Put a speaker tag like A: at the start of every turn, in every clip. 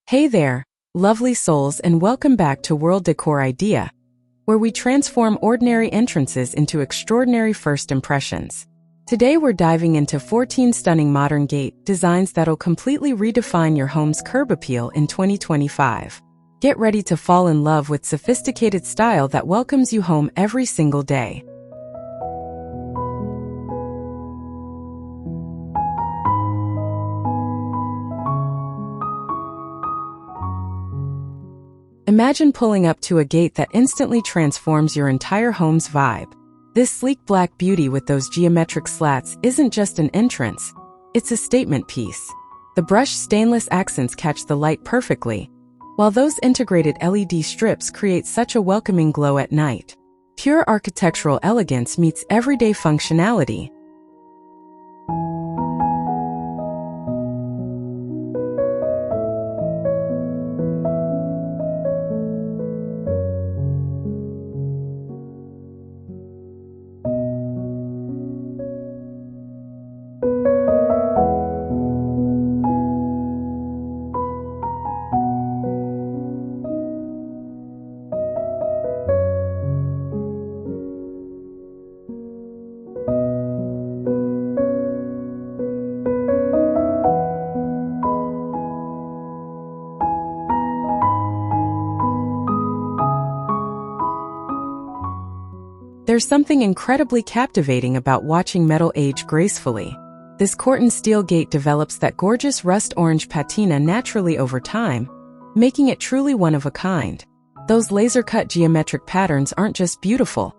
A: Hey there, lovely souls, and welcome back to World Decor Idea, where we transform ordinary entrances into extraordinary first impressions. Today we're diving into 14 stunning modern gate designs that'll completely redefine your home's curb appeal in 2025. Get ready to fall in love with sophisticated style that welcomes you home every single day. Imagine pulling up to a gate that instantly transforms your entire home's vibe. This sleek black beauty with those geometric slats isn't just an entrance, it's a statement piece. The brushed stainless accents catch the light perfectly, while those integrated LED strips create such a welcoming glow at night. Pure architectural elegance meets everyday functionality. There's something incredibly captivating about watching metal age gracefully. This corten steel gate develops that gorgeous rust orange patina naturally over time, making it truly one of a kind. Those laser-cut geometric patterns aren't just beautiful,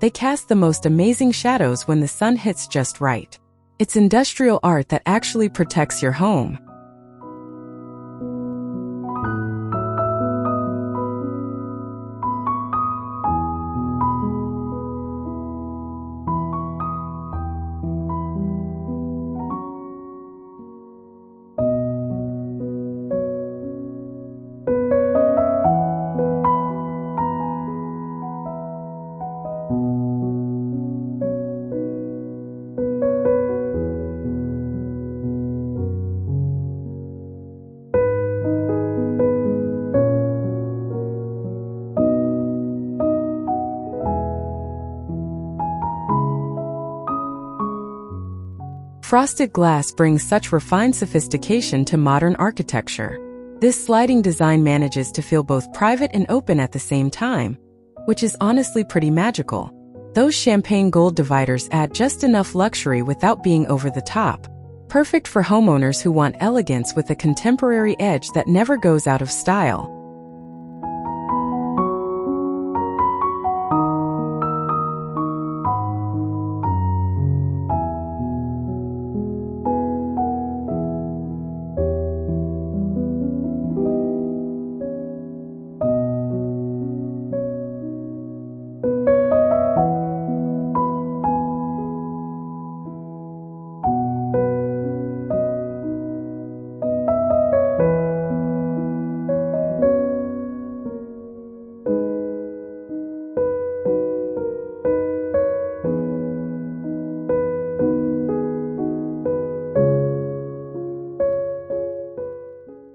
A: they cast the most amazing shadows when the sun hits just right. It's industrial art that actually protects your home. Frosted glass brings such refined sophistication to modern architecture. This sliding design manages to feel both private and open at the same time, which is honestly pretty magical. Those champagne gold dividers add just enough luxury without being over the top. Perfect for homeowners who want elegance with a contemporary edge that never goes out of style.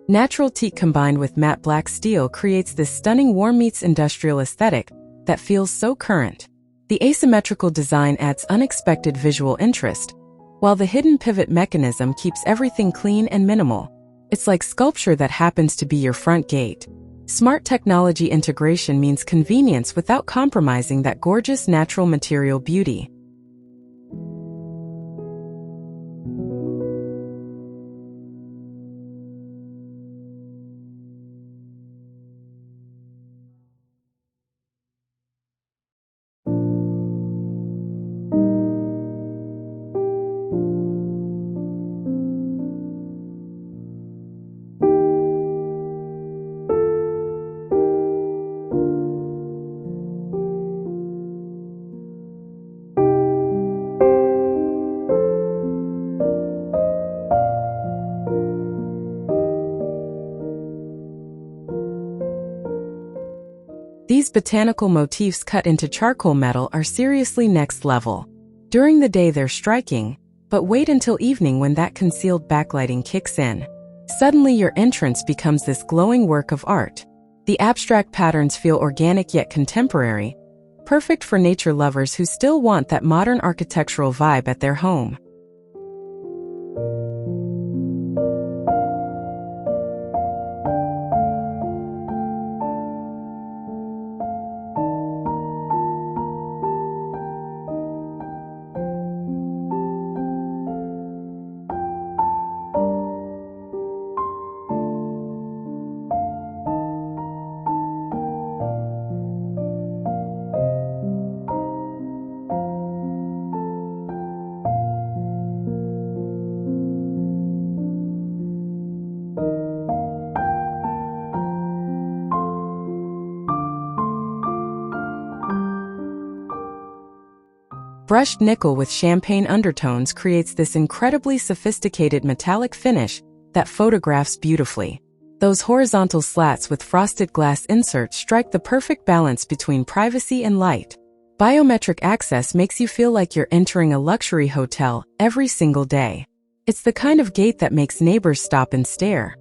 A: Natural teak combined with matte black steel creates this stunning warm meets industrial aesthetic that feels so current. The asymmetrical design adds unexpected visual interest, while the hidden pivot mechanism keeps everything clean and minimal. It's like sculpture that happens to be your front gate. Smart technology integration means convenience without compromising that gorgeous natural material beauty. These botanical motifs cut into charcoal metal are seriously next level. During the day they're striking, but wait until evening when that concealed backlighting kicks in. Suddenly your entrance becomes this glowing work of art. The abstract patterns feel organic yet contemporary, perfect for nature lovers who still want that modern architectural vibe at their home. Brushed nickel with champagne undertones creates this incredibly sophisticated metallic finish that photographs beautifully. Those horizontal slats with frosted glass inserts strike the perfect balance between privacy and light. Biometric access makes you feel like you're entering a luxury hotel every single day. It's the kind of gate that makes neighbors stop and stare.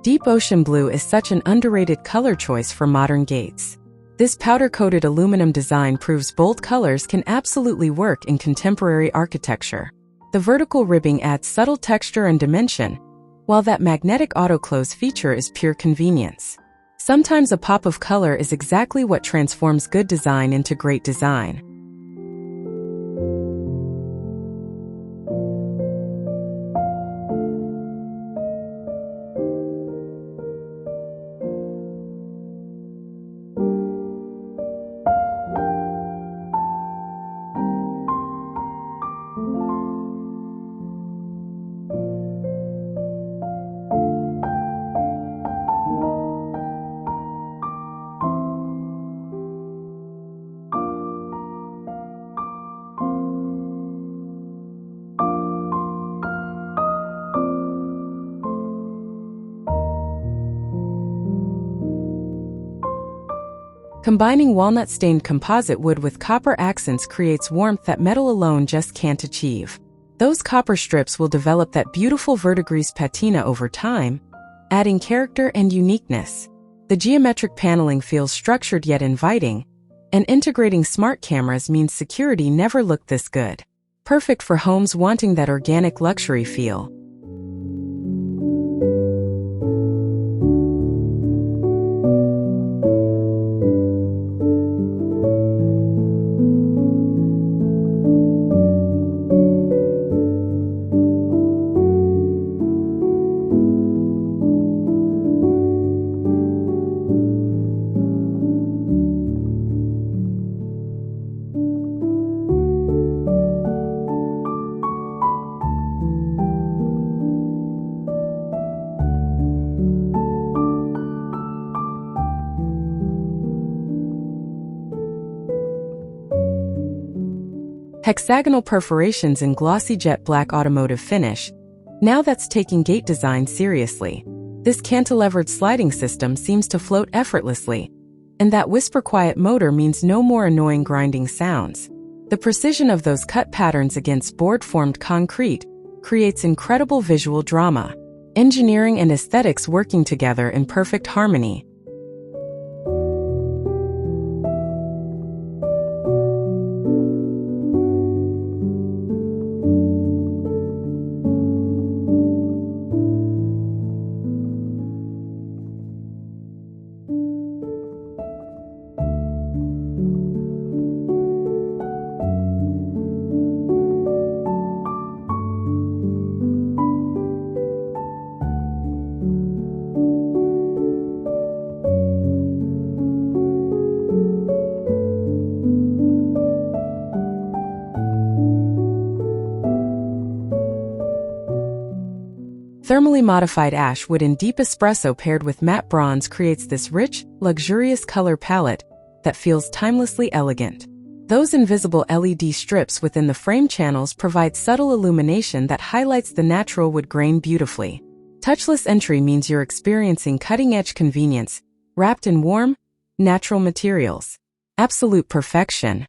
A: Deep ocean blue is such an underrated color choice for modern gates. This powder-coated aluminum design proves bold colors can absolutely work in contemporary architecture. The vertical ribbing adds subtle texture and dimension, while that magnetic auto-close feature is pure convenience. Sometimes a pop of color is exactly what transforms good design into great design. Combining walnut-stained composite wood with copper accents creates warmth that metal alone just can't achieve. Those copper strips will develop that beautiful verdigris patina over time, adding character and uniqueness. The geometric paneling feels structured yet inviting, and integrating smart cameras means security never looked this good. Perfect for homes wanting that organic luxury feel. Hexagonal perforations in glossy jet black automotive finish. Now that's taking gate design seriously. This cantilevered sliding system seems to float effortlessly, and that whisper-quiet motor means no more annoying grinding sounds. The precision of those cut patterns against board-formed concrete creates incredible visual drama. Engineering and aesthetics working together in perfect harmony. Thermally modified ash wood in deep espresso paired with matte bronze creates this rich, luxurious color palette that feels timelessly elegant. Those invisible LED strips within the frame channels provide subtle illumination that highlights the natural wood grain beautifully. Touchless entry means you're experiencing cutting-edge convenience, wrapped in warm, natural materials. Absolute perfection.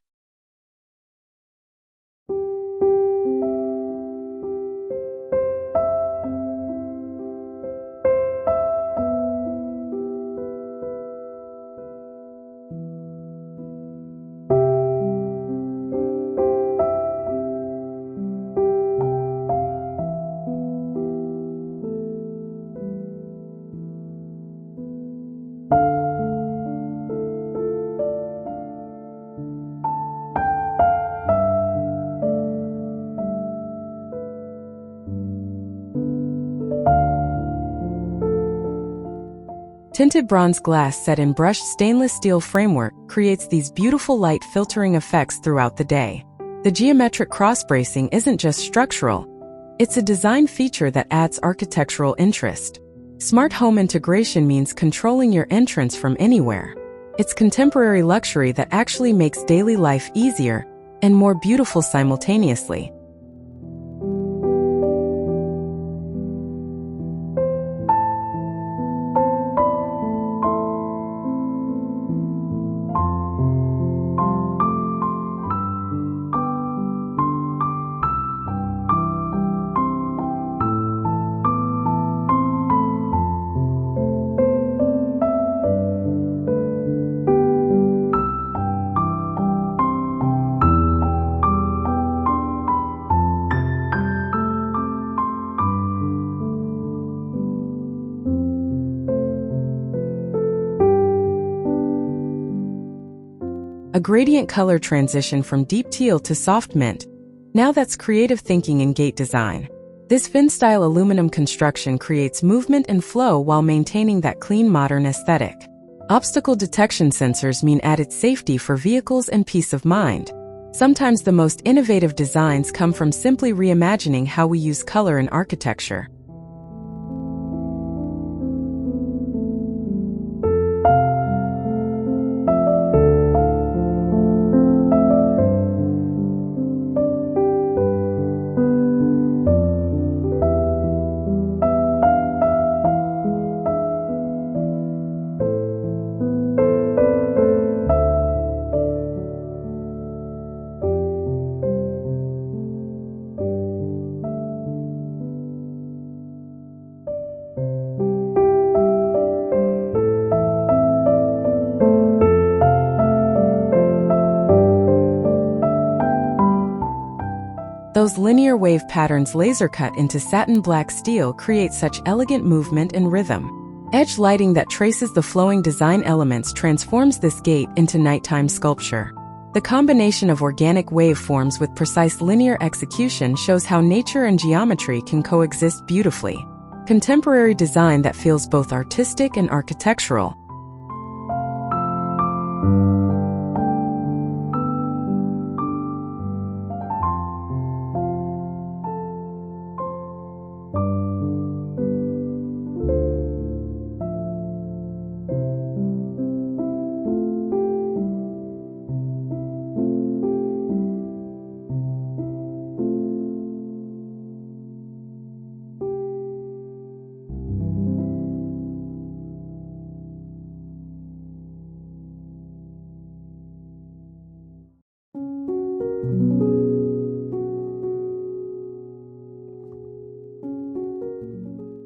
A: Tinted bronze glass set in brushed stainless steel framework creates these beautiful light filtering effects throughout the day. The geometric cross-bracing isn't just structural, it's a design feature that adds architectural interest. Smart home integration means controlling your entrance from anywhere. It's contemporary luxury that actually makes daily life easier and more beautiful simultaneously. A gradient color transition from deep teal to soft mint. Now that's creative thinking in gate design. This fin-style aluminum construction creates movement and flow while maintaining that clean modern aesthetic. Obstacle detection sensors mean added safety for vehicles and peace of mind. Sometimes the most innovative designs come from simply reimagining how we use color in architecture. Those linear wave patterns laser cut into satin black steel create such elegant movement and rhythm. Edge lighting that traces the flowing design elements transforms this gate into nighttime sculpture. The combination of organic waveforms with precise linear execution shows how nature and geometry can coexist beautifully. Contemporary design that feels both artistic and architectural.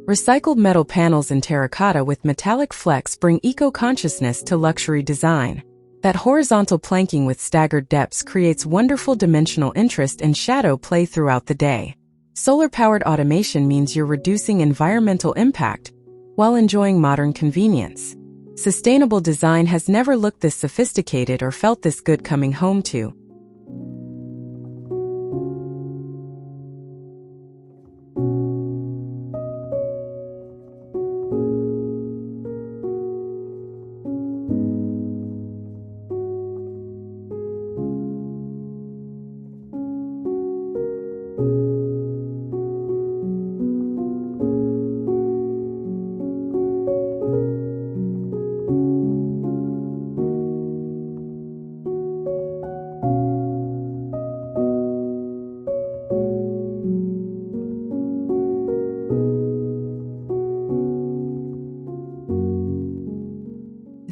A: Recycled metal panels in terracotta with metallic flecks bring eco-consciousness to luxury design. That horizontal planking with staggered depths creates wonderful dimensional interest and shadow play throughout the day. Solar-powered automation means you're reducing environmental impact while enjoying modern convenience. Sustainable design has never looked this sophisticated or felt this good coming home to.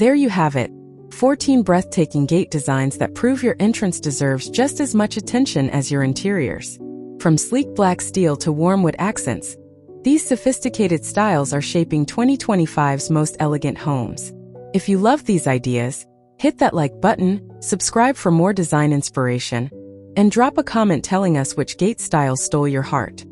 A: There you have it, 14 breathtaking gate designs that prove your entrance deserves just as much attention as your interiors. From sleek black steel to warm wood accents, these sophisticated styles are shaping 2025's most elegant homes. If you love these ideas, hit that like button, subscribe for more design inspiration, and drop a comment telling us which gate style stole your heart.